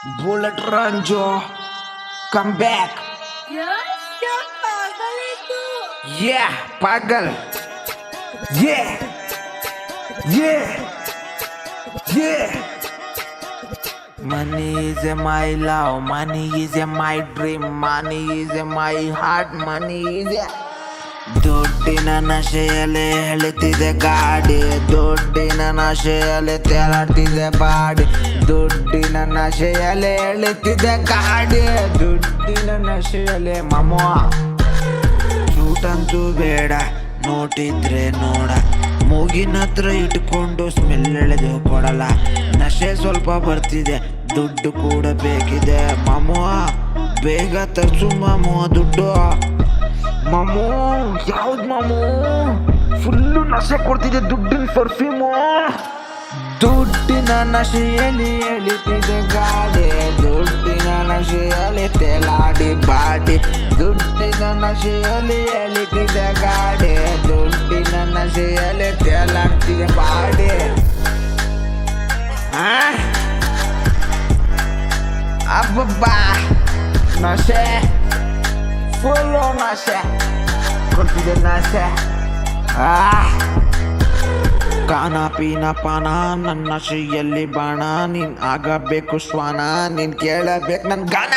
Bullet Ranjo, come back. Yeah, pagal. Yeah, yeah, yeah. Money is my love, money is my dream, money is my heart, money is ದುಡ್ಡಿನ ನಶೆಯಲ್ಲಿ ಎಳಿತಿದೆ ಗಾಡಿ, ದುಡ್ಡಿನ ನಶೆಯಲ್ಲಿ ತೆರಟಿದೆ body, ದುಡ್ಡಿನ ನಶೆಯಲ್ಲಿ ಎಳಿತಿದೆ ಗಾಡಿ, ದುಡ್ಡಿನ ನಶೆಯಲ್ಲಿ ಮಮ್ಮ ಸೂಟಂತೂ ಬೇಡ, ನೋಟಿದ್ರೆ ನೋಡ, ಮೂಗಿನ ಹತ್ರ ಇಟ್ಕೊಂಡು ಸ್ಮೆಲ್ ಎಳೆದು ಕೊಡಲ್ಲ, ನಶೆ ಸ್ವಲ್ಪ ಬರ್ತಿದೆ, ದುಡ್ಡು ಕೂಡ ಬೇಕಿದೆ ಮಾಮು, ಬೇಗ ತರ್ಸು ಮಾಮು ದುಡ್ಡು. ಮಾಮು ಯಾವ್ದು ಮಾಮು, ಫುಲ್ಲು ನಶೆ ಕೊಡ್ತಿದೆ ದುಡ್ಡಿನ ಪರ್ಫ್ಯೂಮು. ದುಡ್ಡಿನ ನಶೆಯಲ್ಲಿ ಎಳಿತಿದೆ ಗಾಡಿ, ದುಡ್ಡಿನ ನಶೆಯಲ್ಲಿ ತೇಲಾಡಿ ಬಾಡಿ, ದುಡ್ಡಿನ ನಶೆಯಲ್ಲಿ ಎಳಿತಿದೆ ಗಾಡಿ, ದುಡ್ಡಿನ ನಶೆಯಲ್ಲಿ ತೇಲಾಡ್ತಿದೆ ಬಾಡಿ. ಅಬ್ಬಬ್ಬಾ ನಶೆ ಫುಲ್ಲು ನಶೆ ಕೊಡ್ತಿದೆ ನಶೆ. ಕಾನ ಪೀನ ಪಾನ ನನ್ನ ನಶೆಯಲ್ಲಿ ಬಾಣ, ನೀನ್ ಆಗಬೇಕು ಶ್ವಾನ, ನೀನ್ ಕೇಳಬೇಕು ನನ್ ಗಾನ.